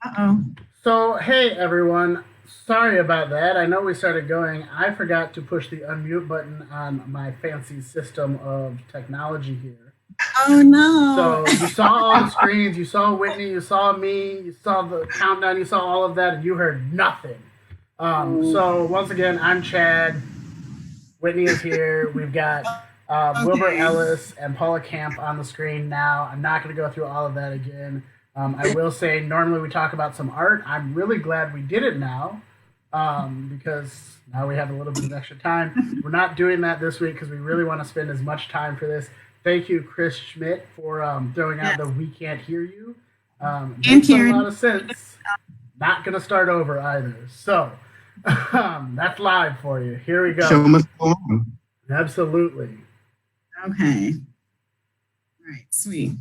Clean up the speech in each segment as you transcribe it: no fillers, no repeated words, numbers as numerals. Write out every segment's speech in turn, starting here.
Uh-oh. So, hey everyone, sorry about that. I know we started going. I forgot to push the unmute button on my fancy system of technology here. Oh no. So, you saw all the screens, you saw Whitney, you saw me, you saw the countdown, you saw all of that, and you heard nothing. So, once again, I'm Chad. Whitney is here. We've got Willburr, Ellis, and Paula Kampf on the screen now. I'm not going to go through all of that again. I will say, normally we talk about some art. I'm really glad we did it now because now we have a little bit of extra time. We're not doing that this week because we really want to spend as much time for this. Thank you, Chris Schmidt, for throwing out the "We Can't Hear You." Makes a lot of sense. Not going to start over either. So that's live for you. Here we go. Show must go on. Absolutely. Okay. All right, sweet.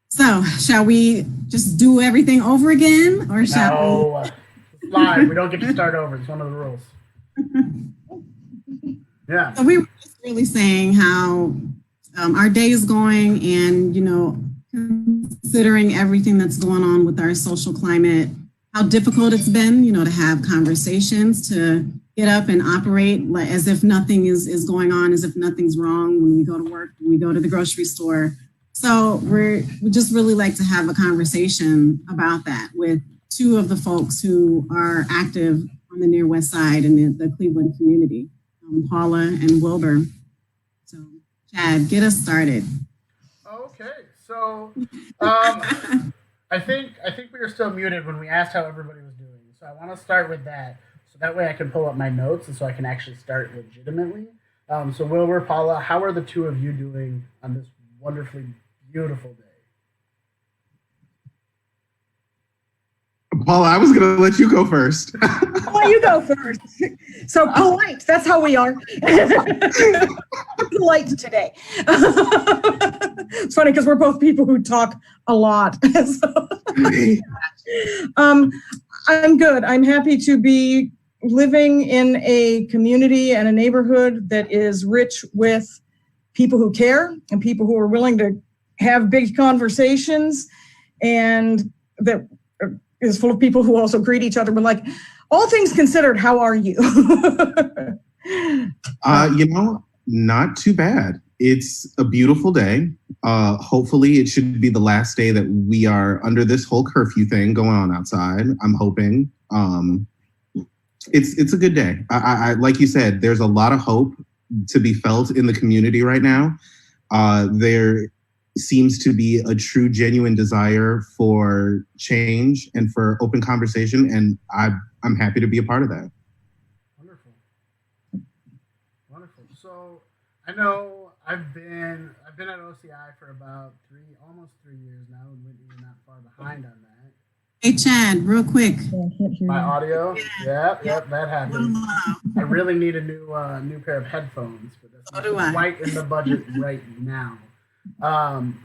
So, shall we just do everything over again, or shall we? Live. We don't get to start over. It's one of the rules. Yeah. So we were just really saying how our day is going, and considering everything that's going on with our social climate, how difficult it's been, to have conversations, to get up and operate as if nothing is going on, as if nothing's wrong when we go to work, when we go to the grocery store. So we just really like to have a conversation about that with two of the folks who are active on the Near West Side in the Cleveland community, Paula and Willburr. So Chad, get us started. Okay, so I think we were still muted when we asked how everybody was doing. So I want to start with that, so that way I can pull up my notes and so I can actually start legitimately. So Willburr, Paula, how are the two of you doing on this wonderfully beautiful day? Paula, I was going to let you go first. Well, you go first. So polite. That's how we are. Polite today. It's funny because we're both people who talk a lot. I'm good. I'm happy to be living in a community and a neighborhood that is rich with people who care and people who are willing to have big conversations, and that is full of people who also greet each other with all things considered, how are you? Not too bad. It's a beautiful day. Hopefully it should be the last day that we are under this whole curfew thing going on outside. I'm hoping. It's a good day. I like you said, there's a lot of hope to be felt in the community right now. There seems to be a true, genuine desire for change and for open conversation, and I'm happy to be a part of that. Wonderful. So I know I've been at OCI for about almost 3 years now, and we're not far behind on that. Hey Chad, real quick. My audio? Yep, that happened. I really need a new pair of headphones, but that's not quite in the budget right now.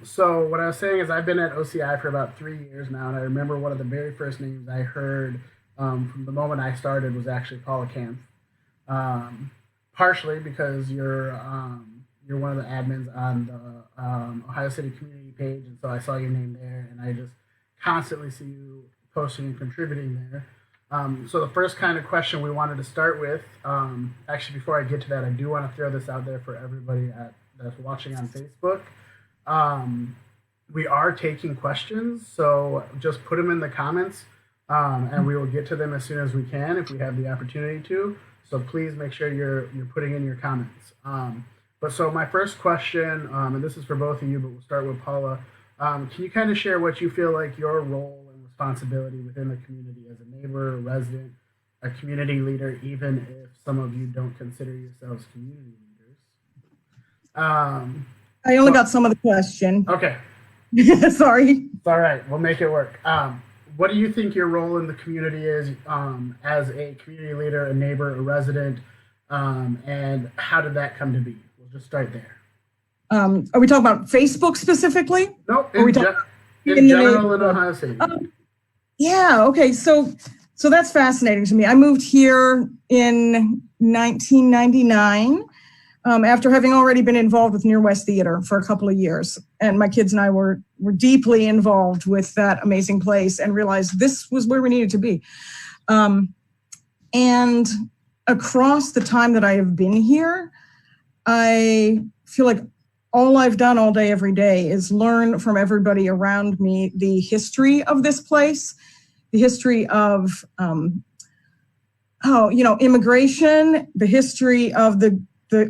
So what I was saying is I've been at OCI for about 3 years now, and I remember one of the very first names I heard from the moment I started was actually Paula Kampf. Partially because you're one of the admins on the Ohio City community page, and so I saw your name there, and I just constantly see you posting and contributing there. So the first kind of question we wanted to start with, actually before I get to that, I do want to throw this out there for everybody that's watching on Facebook. We are taking questions, so just put them in the comments, and we will get to them as soon as we can if we have the opportunity to. So please make sure you're putting in your comments. But so my first question, and this is for both of you, but we'll start with Paula. Can you kind of share what you feel like your role and responsibility within the community as a neighbor, a resident, a community leader, even if some of you don't consider yourselves community leaders? I only got some of the question. Okay. Sorry. It's all right. We'll make it work. What do you think your role in the community is as a community leader, a neighbor, a resident, and how did that come to be? We'll just start there. Are we talking about Facebook specifically? No, in general in Ohio City. Yeah, okay. So that's fascinating to me. I moved here in 1999 after having already been involved with Near West Theater for a couple of years. And my kids and I were deeply involved with that amazing place and realized this was where we needed to be. And across the time that I have been here, I feel like all I've done all day, every day is learn from everybody around me the history of this place, the history of, immigration, the history of the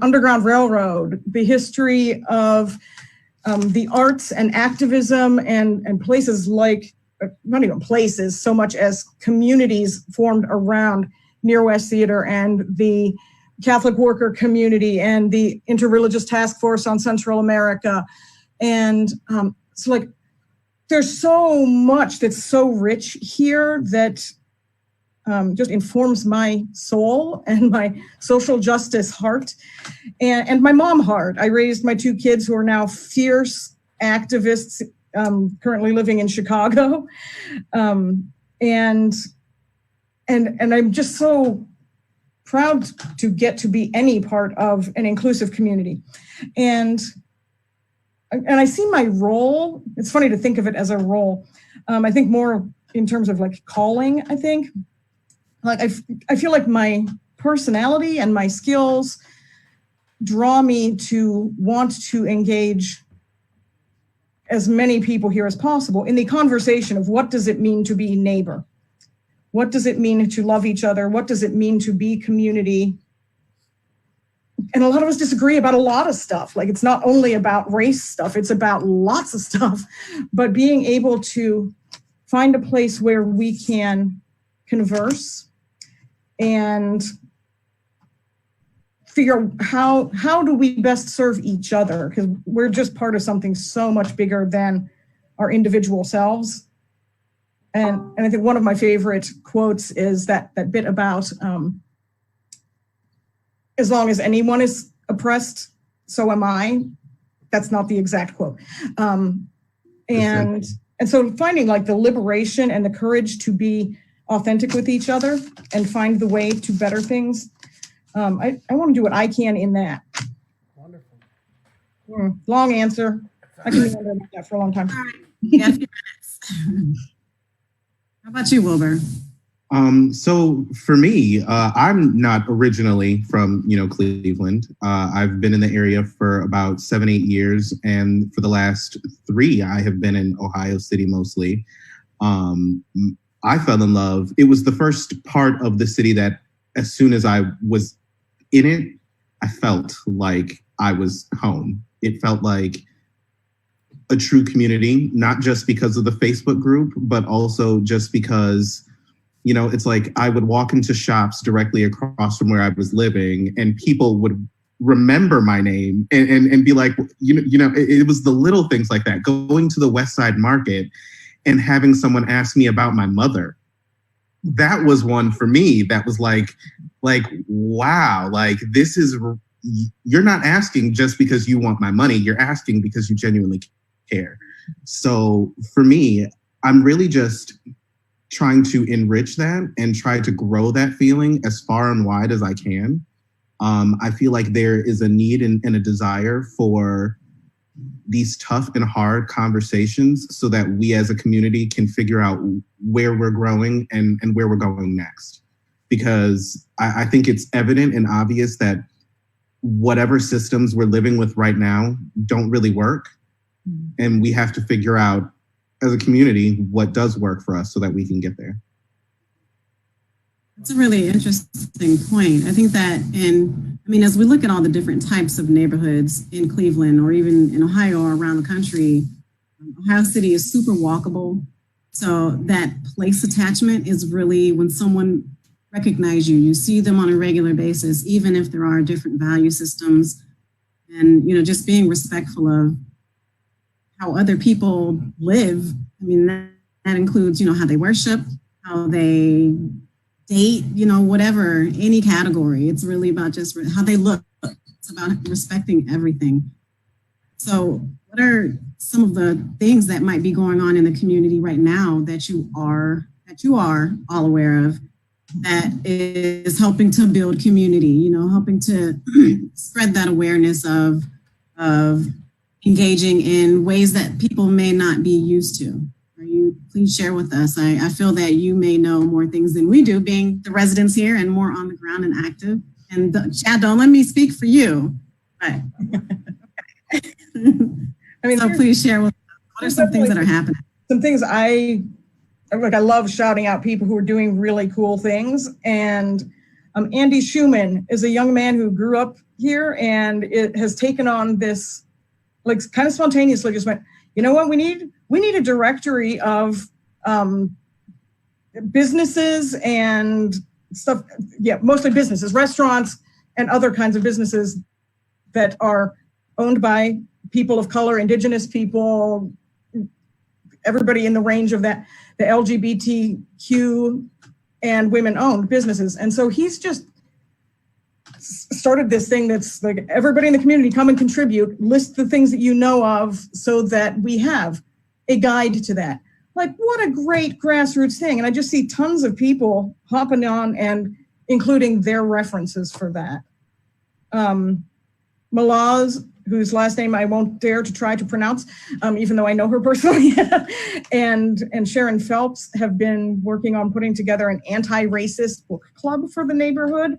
Underground Railroad, the history of the arts and activism and places like, not even places, so much as communities formed around Near West Theater and the Catholic worker community and the Interreligious Task Force on Central America. And so like, there's so much that's so rich here that just informs my soul and my social justice heart and my mom heart. I raised my 2 kids who are now fierce activists, currently living in Chicago. And I'm just so proud to get to be any part of an inclusive community. And I see my role, it's funny to think of it as a role. I think more in terms of like calling, I think. Like I feel like my personality and my skills draw me to want to engage as many people here as possible in the conversation of what does it mean to be neighbor? What does it mean to love each other? What does it mean to be community? And a lot of us disagree about a lot of stuff. Like it's not only about race stuff, it's about lots of stuff. But being able to find a place where we can converse and figure out how do we best serve each other? Because we're just part of something so much bigger than our individual selves. And I think one of my favorite quotes is that bit about as long as anyone is oppressed, so am I. That's not the exact quote. And so finding like the liberation and the courage to be authentic with each other and find the way to better things. I want to do what I can in that. Wonderful. Long answer. I can be under that for a long time. All right. You got a few minutes. How about you, Wilburr? So for me, I'm not originally from, Cleveland. I've been in the area for about 7-8 years. And for the last 3, I have been in Ohio City mostly. I fell in love. It was the first part of the city that as soon as I was in it, I felt like I was home. It felt like a true community, not just because of the Facebook group, but also just because, it's like I would walk into shops directly across from where I was living and people would remember my name and be like, it was the little things like that. Going to the West Side Market and having someone ask me about my mother. That was one for me that was like, wow, like this is, you're not asking just because you want my money. You're asking because you genuinely care. So for me, I'm really just trying to enrich that and try to grow that feeling as far and wide as I can. I feel like there is a need and a desire for these tough and hard conversations so that we as a community can figure out where we're growing and where we're going next. Because I think it's evident and obvious that whatever systems we're living with right now don't really work. And we have to figure out as a community what does work for us so that we can get there. That's a really interesting point. I think that as we look at all the different types of neighborhoods in Cleveland or even in Ohio or around the country, Ohio City is super walkable. So that place attachment is really when someone recognizes you, you see them on a regular basis, even if there are different value systems and, just being respectful of how other people live. That includes, how they worship, how they date, whatever, any category. It's really about just how they look. It's about respecting everything. So what are some of the things that might be going on in the community right now that you are all aware of that is helping to build community, you know, helping to spread that awareness of engaging in ways that people may not be used to. Are you, please share with us. I feel that you may know more things than we do, being the residents here and more on the ground and active. And Chad, don't let me speak for you. But I mean, so please share with us, what are some things that are happening? Some things I love shouting out people who are doing really cool things. And Andy Schumann is a young man who grew up here, and it has taken on this, like, kind of spontaneously just went, you know what we need? We need a directory of businesses and stuff. Yeah, mostly businesses, restaurants and other kinds of businesses that are owned by people of color, indigenous people, everybody in the range of that, the LGBTQ and women-owned businesses. And so he's just started this thing that's like, everybody in the community come and contribute, list the things that you know of so that we have a guide to that. Like, what a great grassroots thing. And I just see tons of people hopping on and including their references for that. Malaz, whose last name I won't dare to try to pronounce, even though I know her personally, and Sharon Phelps have been working on putting together an anti-racist book club for the neighborhood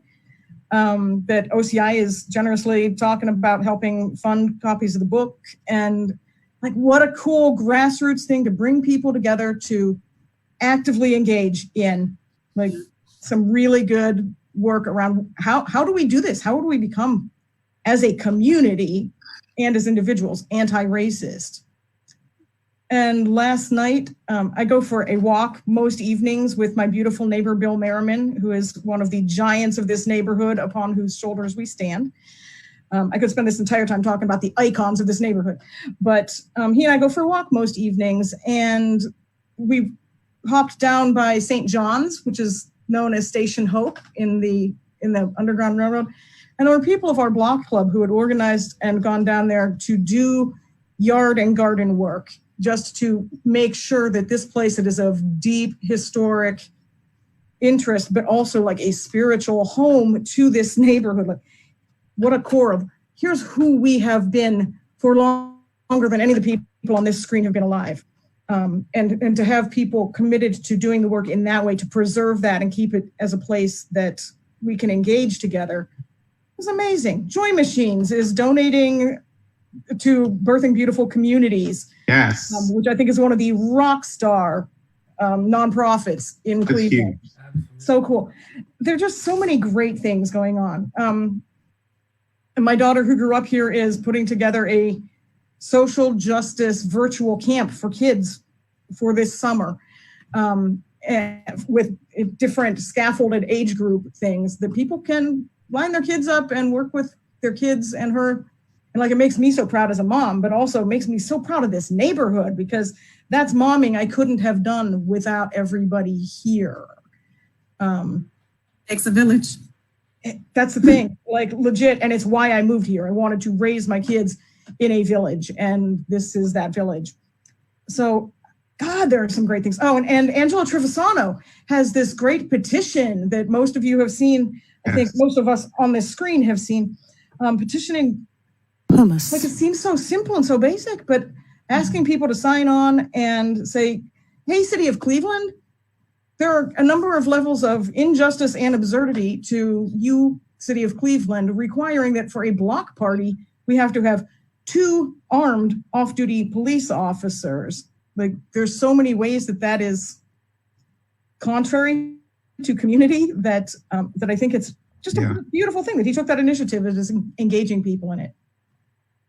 that OCI is generously talking about helping fund copies of the book. And like, what a cool grassroots thing to bring people together to actively engage in, like, some really good work around how do we do this? How do we become, as a community and as individuals, anti-racist? And last night, I go for a walk most evenings with my beautiful neighbor, Bill Merriman, who is one of the giants of this neighborhood upon whose shoulders we stand. I could spend this entire time talking about the icons of this neighborhood, but he and I go for a walk most evenings, and we hopped down by St. John's, which is known as Station Hope in the Underground Railroad. And there were people of our block club who had organized and gone down there to do yard and garden work, just to make sure that this place that is of deep historic interest, but also like a spiritual home to this neighborhood. Like, what a core of, here's who we have been for longer than any of the people on this screen have been alive. And to have people committed to doing the work in that way, to preserve that and keep it as a place that we can engage together, is amazing. Joy Machines is donating to Birthing Beautiful Communities. Yes. Which I think is one of the rock star nonprofits in Cleveland. So cool. There are just so many great things going on. And my daughter, who grew up here, is putting together a social justice virtual camp for kids for this summer, and with different scaffolded age group things that people can line their kids up and work with their kids and her. And like, it makes me so proud as a mom, but also makes me so proud of this neighborhood, because that's momming I couldn't have done without everybody here. Takes a village. That's the thing, like, legit. And it's why I moved here. I wanted to raise my kids in a village, and this is that village. So, God, there are some great things. Oh, and Angela Trevisano has this great petition that most of you have seen. I think most of us on this screen have seen, petitioning. Hummus. Like, it seems so simple and so basic, but asking people to sign on and say, hey, City of Cleveland, there are a number of levels of injustice and absurdity to you, City of Cleveland, requiring that for a block party, we have to have 2 armed off-duty police officers. Like, there's so many ways that is contrary to community that I think it's just a beautiful thing that he took that initiative and is engaging people in it.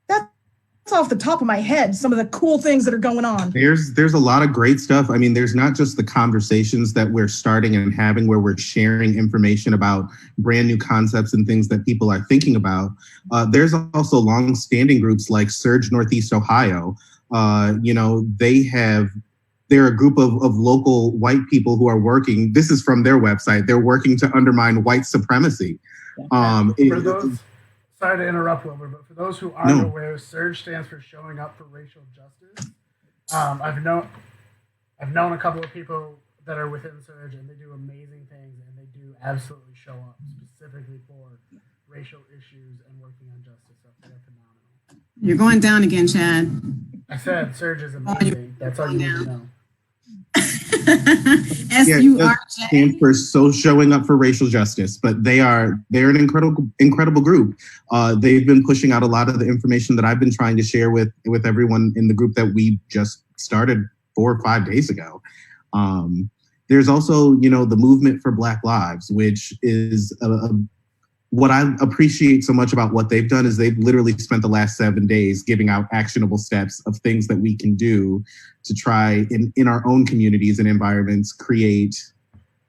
That's off the top of my head, some of the cool things that are going on. There's a lot of great stuff. I mean, there's not just the conversations that we're starting and having where we're sharing information about brand new concepts and things that people are thinking about. There's also long-standing groups like Surge Northeast Ohio. They're a group of local white people who are working. This is from their website. They're working to undermine white supremacy. Sorry to interrupt, Wilbur, but for those who aren't aware, SURGE stands for Showing Up for Racial Justice. I've known a couple of people that are within Surge, and they do amazing things, and they do absolutely show up specifically for racial issues and working on justice. So they're phenomenal. You're going down again, Chad. I said Surge is amazing. That's all you need to know. SURJ. For so showing up for racial justice, but they're an incredible group. They've been pushing out a lot of the information that I've been trying to share with everyone in the group that we just started 4 or 5 days ago. There's also, the movement for Black Lives, which is what I appreciate so much about what they've done is they've literally spent the last 7 days giving out actionable steps of things that we can do to try in our own communities and environments, create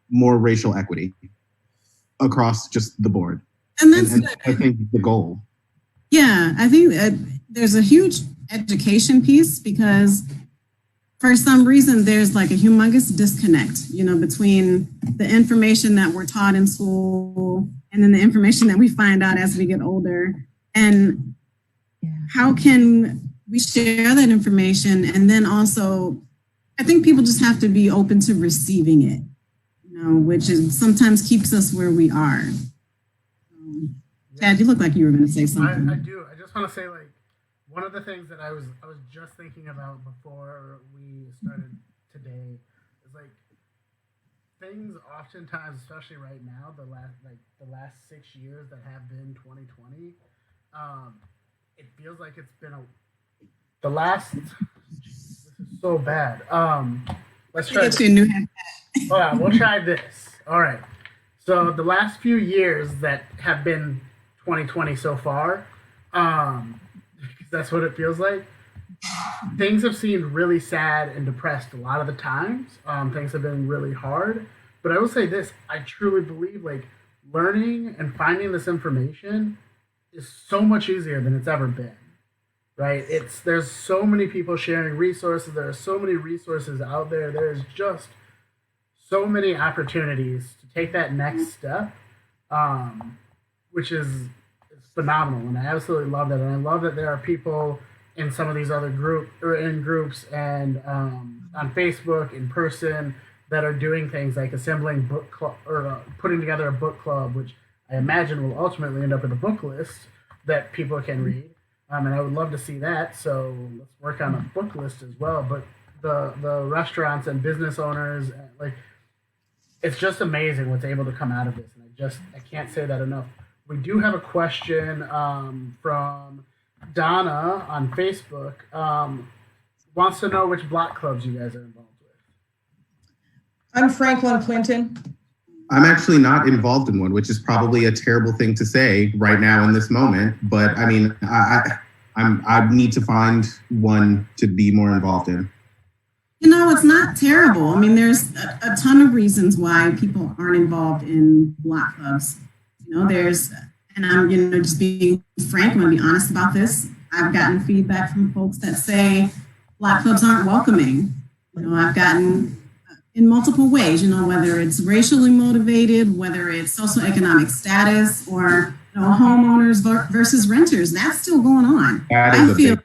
more racial equity across just the board. And that's I think the goal. Yeah, I think there's a huge education piece because for some reason there's like a humongous disconnect, between the information that we're taught in school and then the information that we find out as we get older. And how can we share that information? And then also, I think people just have to be open to receiving it, which is sometimes keeps us where we are. Chad, you look like you were going to say something. I do. I just want to say, one of the things that I was just thinking about before we started today is things oftentimes, especially right now, the last 6 years that have been 2020, it feels like it's been this is so bad. Let's try get you a new headset. Hold on, we'll try this. All right. So the last few years that have been 2020 so far, because that's what it feels like, things have seemed really sad and depressed a lot of the times. Things have been really hard. But I will say this, I truly believe learning and finding this information is so much easier than it's ever been. Right? There's so many people sharing resources. There are so many resources out there. There's just so many opportunities to take that next step, which is phenomenal. And I absolutely love that. And I love that there are people in some of these other groups and on Facebook, in person, that are doing things like assembling book club or putting together a book club, which I imagine will ultimately end up in a book list that people can read. And I would love to see that. So let's work on a book list as well. But the restaurants and business owners, it's just amazing what's able to come out of this. And I can't say that enough. We do have a question from Donna on Facebook. Wants to know which block clubs you guys are involved with. I'm Franklin Clinton. I'm actually not involved in one, which is probably a terrible thing to say right now in this moment. But I mean, I need to find one to be more involved in. It's not terrible. I mean, there's a ton of reasons why people aren't involved in block clubs. And I'm, just being frank, I'm going to be honest about this. I've gotten feedback from folks that say block clubs aren't welcoming. I've gotten in multiple ways, whether it's racially motivated, whether it's socioeconomic status, or homeowners versus renters. That's still going on. I feel,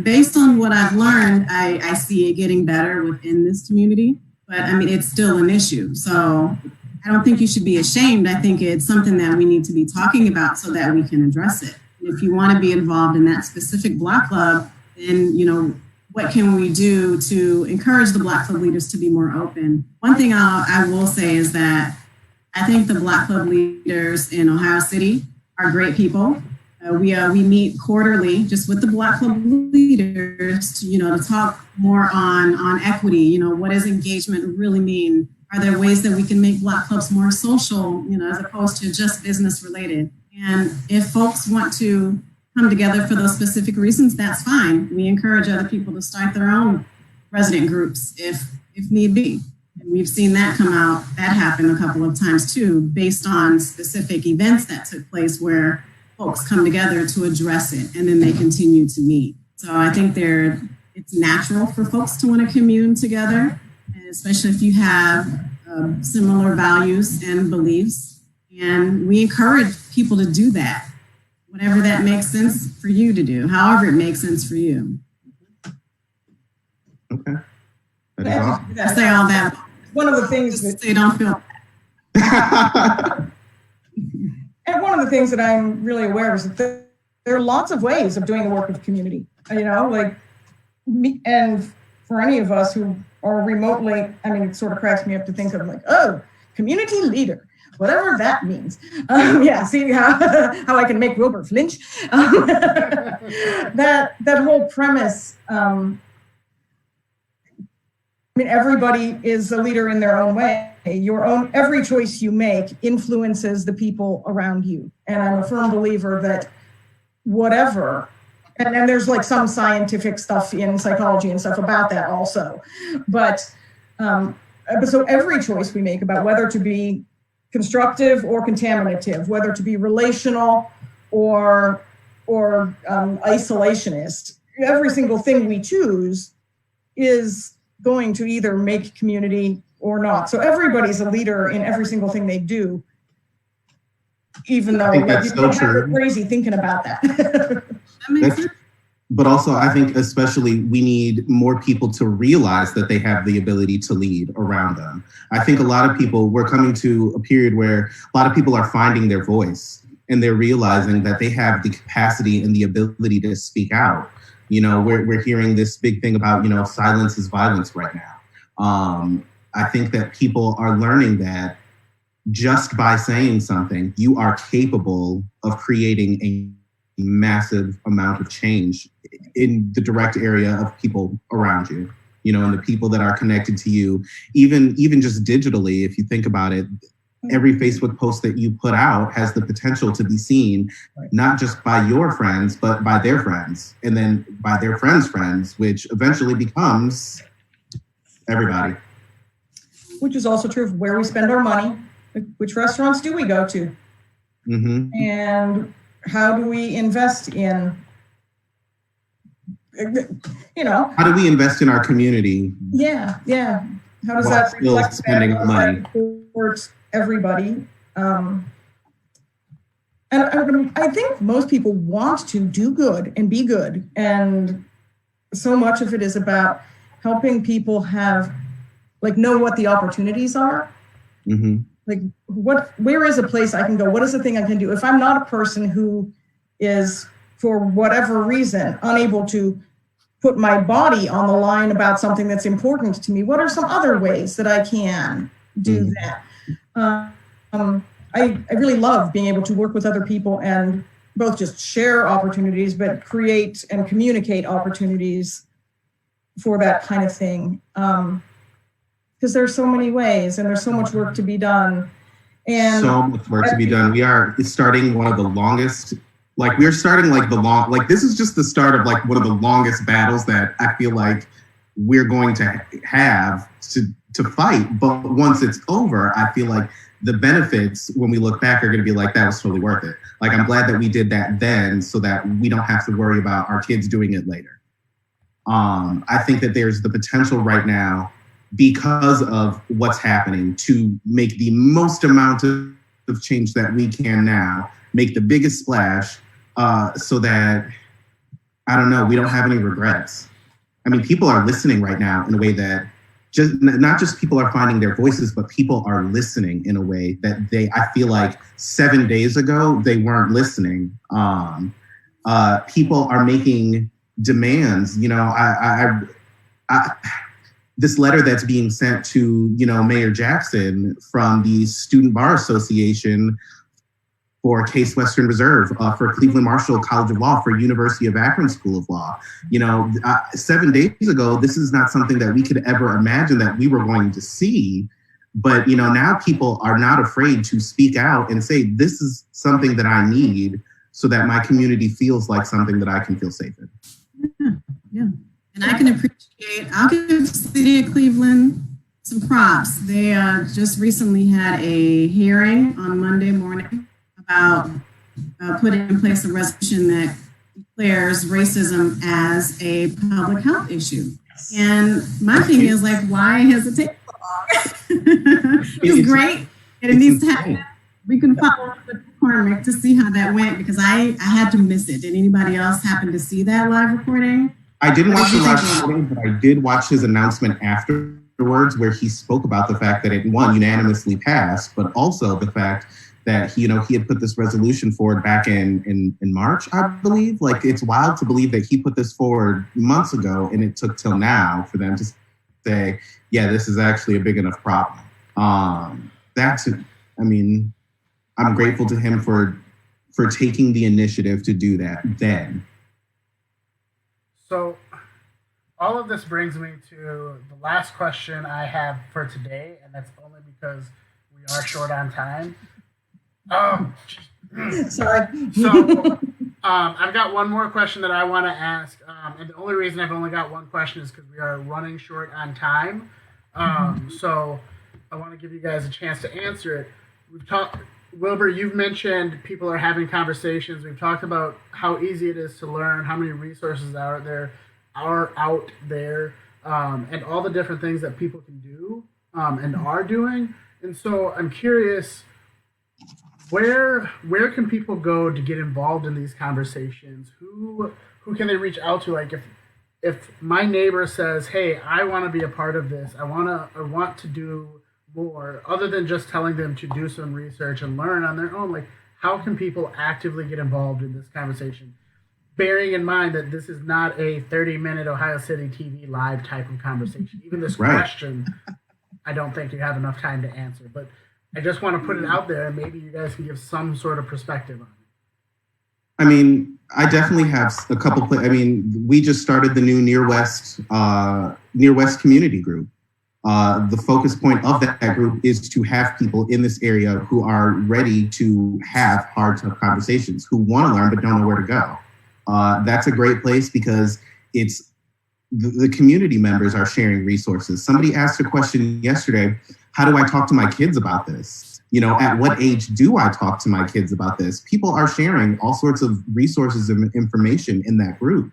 based on what I've learned, I see it getting better within this community. But I mean, it's still an issue. So I don't think you should be ashamed. I think it's something that we need to be talking about so that we can address it. If you want to be involved in that specific block club, then, what can we do to encourage the block club leaders to be more open? One thing I will say is that I think the block club leaders in Ohio City are great people. We meet quarterly just with the block club leaders to talk more on equity. What does engagement really mean? Are there ways that we can make block clubs more social, as opposed to just business related? And if folks want to come together for those specific reasons, that's fine. We encourage other people to start their own resident groups if need be. And we've seen that happen a couple of times too, based on specific events that took place where folks come together to address it and then they continue to meet. So I think it's natural for folks to want to commune together, and especially if you have similar values and beliefs. And we encourage people to do that. Whatever that makes sense for you to do, however it makes sense for you. Okay. That is all. I say all that. One of the things that So you don't feel. And one of the things that I'm really aware of is that there are lots of ways of doing the work of community, like me, and for any of us who are remotely, it sort of cracks me up to think of like, oh, community leader, whatever that means. See how I can make Willburr flinch? That whole premise, everybody is a leader in their own way. Every choice you make influences the people around you. And I'm a firm believer that whatever, and then there's like some scientific stuff in psychology and stuff about that also. But so every choice we make about whether to be constructive or contaminative, whether to be relational or isolationist, every single thing we choose is going to either make community or not. So everybody's a leader in every single thing they do, even though that's so true. Crazy thinking about that. But also, I think especially we need more people to realize that they have the ability to lead around them. I think a lot of people, we're coming to a period where a lot of people are finding their voice and they're realizing that they have the capacity and the ability to speak out. We're hearing this big thing about, silence is violence right now. I think that people are learning that just by saying something, you are capable of creating a massive amount of change in the direct area of people around you, and the people that are connected to you, even just digitally. If you think about it, every Facebook post that you put out has the potential to be seen, not just by your friends, but by their friends, and then by their friends' friends, which eventually becomes everybody. Which is also true of where we spend our money. Which restaurants do we go to? Mm-hmm. And how do we invest in, How do we invest in our community? Yeah. How does that reflect spending money towards everybody? And I think most people want to do good and be good. And so much of it is about helping people know what the opportunities are. Mm-hmm. Where is a place I can go? What is the thing I can do? If I'm not a person who is, for whatever reason, unable to put my body on the line about something that's important to me, what are some other ways that I can do that? I really love being able to work with other people and both just share opportunities, but create and communicate opportunities for that kind of thing. Because there's so many ways and there's so much work to be done. And so much work to be done. We are starting one of the longest, this is just the start of one of the longest battles that I feel like we're going to have to fight. But once it's over, I feel like the benefits when we look back are going to be that was totally worth it. I'm glad that we did that then so that we don't have to worry about our kids doing it later. I think that there's the potential right now, because of what's happening, to make the most amount of change that we can now, make the biggest splash, so that, we don't have any regrets. People are listening right now in a way that not just people are finding their voices, but people are listening in a way that I feel like 7 days ago, they weren't listening. People are making demands. This letter that's being sent to, Mayor Jackson from the Student Bar Association for Case Western Reserve, for Cleveland Marshall College of Law, for University of Akron School of Law. 7 days ago, this is not something that we could ever imagine that we were going to see. But, now people are not afraid to speak out and say, this is something that I need so that my community feels like something that I can feel safe in. Yeah. And I can appreciate, I'll give the city of Cleveland some props. They just recently had a hearing on Monday morning about putting in place a resolution that declares racism as a public health issue. And my thing is why has it taken so long? It's great, and it needs to happen. We can follow up with McCormick to see how that went, because I had to miss it. Did anybody else happen to see that live recording? I didn't watch the live recording, but I did watch his announcement afterwards where he spoke about the fact that it, one, unanimously passed, but also the fact that he had put this resolution forward back in March, I believe. Like, it's wild to believe that he put this forward months ago and it took till now for them to say, yeah, this is actually a big enough problem. I'm grateful to him for taking the initiative to do that then. So all of this brings me to the last question I have for today, and that's only because we are short on time. Sorry. So I've got one more question that I want to ask, and the only reason I've only got one question is because we are running short on time. So I want to give you guys a chance to answer it. We've talked, Willburr, you've mentioned people are having conversations. We've talked about how easy it is to learn, how many resources are out there, and all the different things that people can do and are doing. And so I'm curious, where can people go to get involved in these conversations? Who can they reach out to? Like, if my neighbor says, hey, I want to be a part of this, I want to do more, other than just telling them to do some research and learn on their own, like, how can people actively get involved in this conversation? Bearing in mind that this is not a 30-minute Ohio City TV live type of conversation. Even this question, I don't think you have enough time to answer, but I just want to put it out there and maybe you guys can give some sort of perspective on it. I mean, I definitely have a couple. We just started the new Near West community group. The focus point of that group is to have people in this area who are ready to have hard, tough conversations, who want to learn but don't know where to go. That's a great place because it's the community members are sharing resources. Somebody asked a question yesterday, how do I talk to my kids about this? At what age do I talk to my kids about this? People are sharing all sorts of resources and information in that group.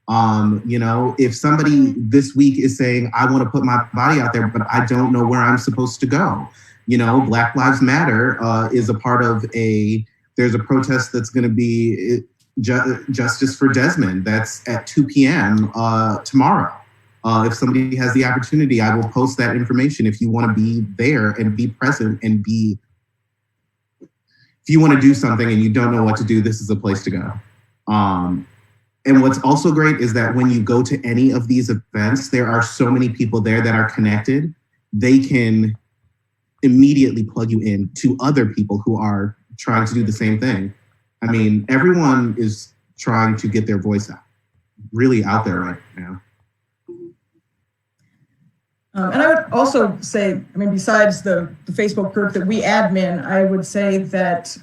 If somebody this week is saying, I want to put my body out there, but I don't know where I'm supposed to go. Black Lives Matter is a part of there's a protest that's going to be Justice for Desmond. That's at 2 p.m. Tomorrow. If somebody has the opportunity, I will post that information. If you want to be there and be present and if you want to do something and you don't know what to do, this is a place to go. And what's also great is that when you go to any of these events, there are so many people there that are connected. They can immediately plug you in to other people who are trying to do the same thing. I mean, everyone is trying to get their voice out, really out there right now. And I would also say, besides the Facebook group that we admin, I would say that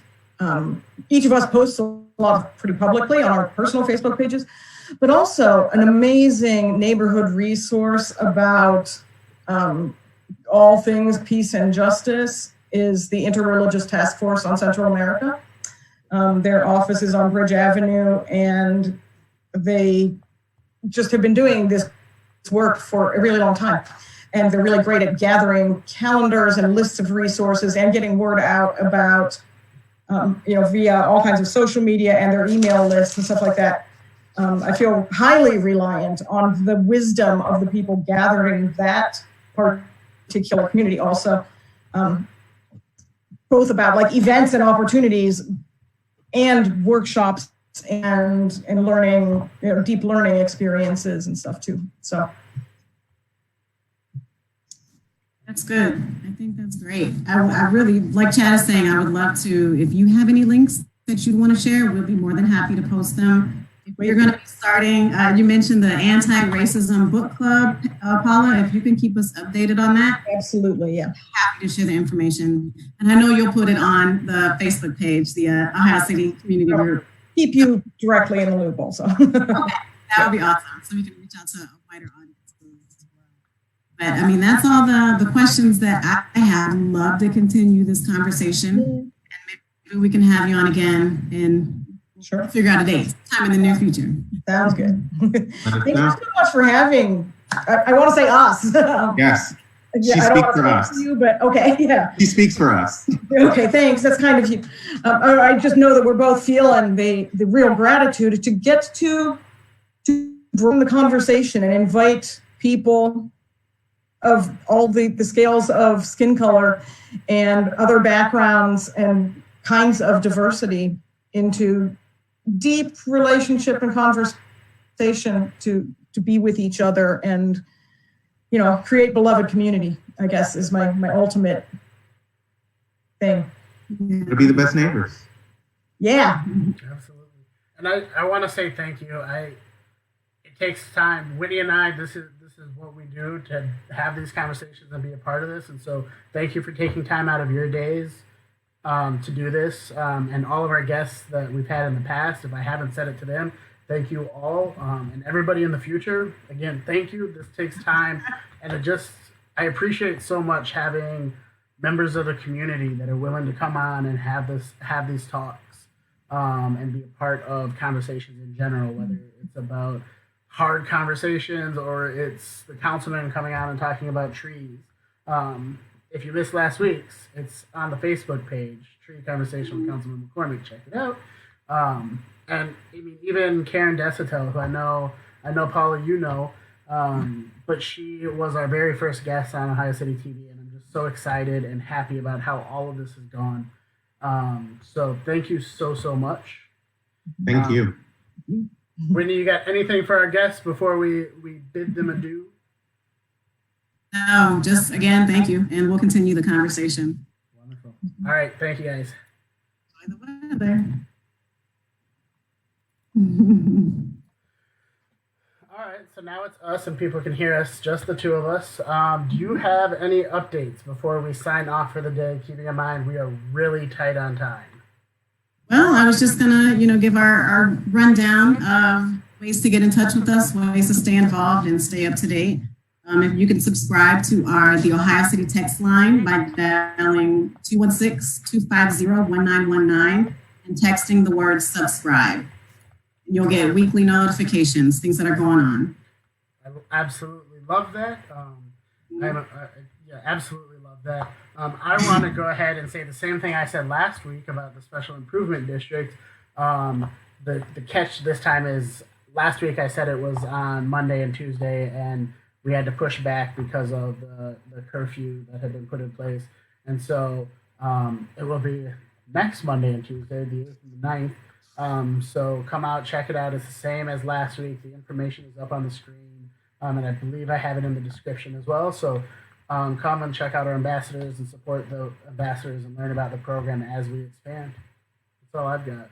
each of us posts a lot pretty publicly on our personal Facebook pages, but also an amazing neighborhood resource about all things peace and justice is the Interreligious Task Force on Central America. Their office is on Bridge Avenue, and they just have been doing this work for a really long time. And they're really great at gathering calendars and lists of resources and getting word out about, via all kinds of social media and their email lists and stuff like that. I feel highly reliant on the wisdom of the people gathering that particular community also, both about like events and opportunities and workshops and learning, deep learning experiences and stuff too. So. That's good. I think that's great. I really, like Chad is saying, I would love to, if you have any links that you'd want to share, we'll be more than happy to post them. We're going to be starting, you mentioned the Anti-Racism Book Club, Paula, if you can keep us updated on that. Absolutely, yeah. Happy to share the information. And I know you'll put it on the Facebook page, the Ohio City Community Group. Keep you directly in the loop also. Okay. That would be awesome. So we can reach out to a wider audience. But that's all the questions that I have. I'd love to continue this conversation, and maybe we can have you on again and figure out a date, time in the near future. Sounds good. Thank you so much for having. I want to say us. Yes. Yeah, I don't want to speak for you, but okay, yeah. She speaks for us. Okay, thanks. That's kind of you. I just know that we're both feeling the real gratitude to get to broaden the conversation and invite people of all the scales of skin color and other backgrounds and kinds of diversity into deep relationship and conversation to be with each other and, you know, create beloved community, I guess, is my ultimate thing. To be the best neighbors. Yeah. Absolutely. And I want to say thank you. It takes time. Whitney and I, this is what we do to have these conversations and be a part of this. And so thank you for taking time out of your days to do this. And all of our guests that we've had in the past, if I haven't said it to them, thank you all. And everybody in the future, again, thank you. This takes time. And I appreciate so much having members of the community that are willing to come on and have these talks and be a part of conversations in general, whether it's about hard conversations or it's the councilman coming out and talking about trees. If you missed last week's, it's on the Facebook page, Tree Conversation with Councilman McCormick. Check it out. And I mean, even Karen Desitel, who I know Paula, you know, but she was our very first guest on Ohio City TV, and I'm just so excited and happy about how all of this has gone. So thank you so much. Thank you. Whitney, you got anything for our guests before we bid them adieu? No, just again, thank you, and we'll continue the conversation. Wonderful. All right, thank you guys. Enjoy the weather. All right, so now it's us and people can hear us, just the two of us. Do you have any updates before we sign off for the day, keeping in mind we are really tight on time? Well, I was just gonna, give our rundown of ways to get in touch with us, ways to stay involved and stay up to date. If you can subscribe to the Ohio City text line by dialing 216-250-1919 and texting the word subscribe. And you'll get weekly notifications, things that are going on. I absolutely love that. Absolutely love that. I want to go ahead and say the same thing I said last week about the Special Improvement District. The catch this time is last week I said it was on Monday and Tuesday, and we had to push back because of the curfew that had been put in place. And so it will be next Monday and Tuesday, the 8th and the 9th. So come out, check it out. It's the same as last week. The information is up on the screen, and I believe I have it in the description as well. So come and check out our ambassadors and support the ambassadors and learn about the program as we expand. That's all I've got.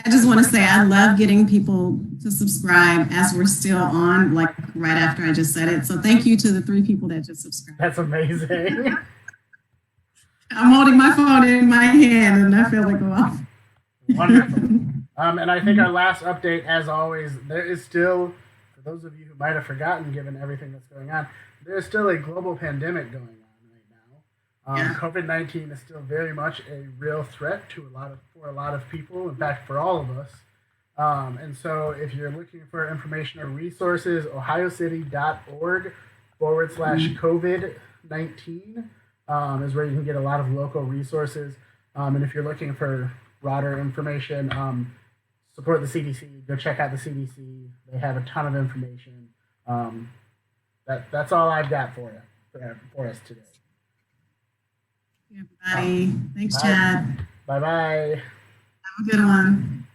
I just want to say I love getting people to subscribe as we're still on, like right after I just said it. So thank you to the 3 people that just subscribed. That's amazing. I'm holding my phone in my hand and I feel like, wow. Wonderful. And I think our last update, as always, there is still, for those of you who might have forgotten, given everything that's going on, there is still a global pandemic going on right now. COVID-19 is still very much a real threat for a lot of people. In fact, for all of us. And so, if you're looking for information or resources, ohiocity.org/COVID-19 is where you can get a lot of local resources. And if you're looking for broader information, support the CDC. Go check out the CDC. They have a ton of information. That's all I've got for us today. Everybody. Thanks, Chad. Bye-bye. Have a good one.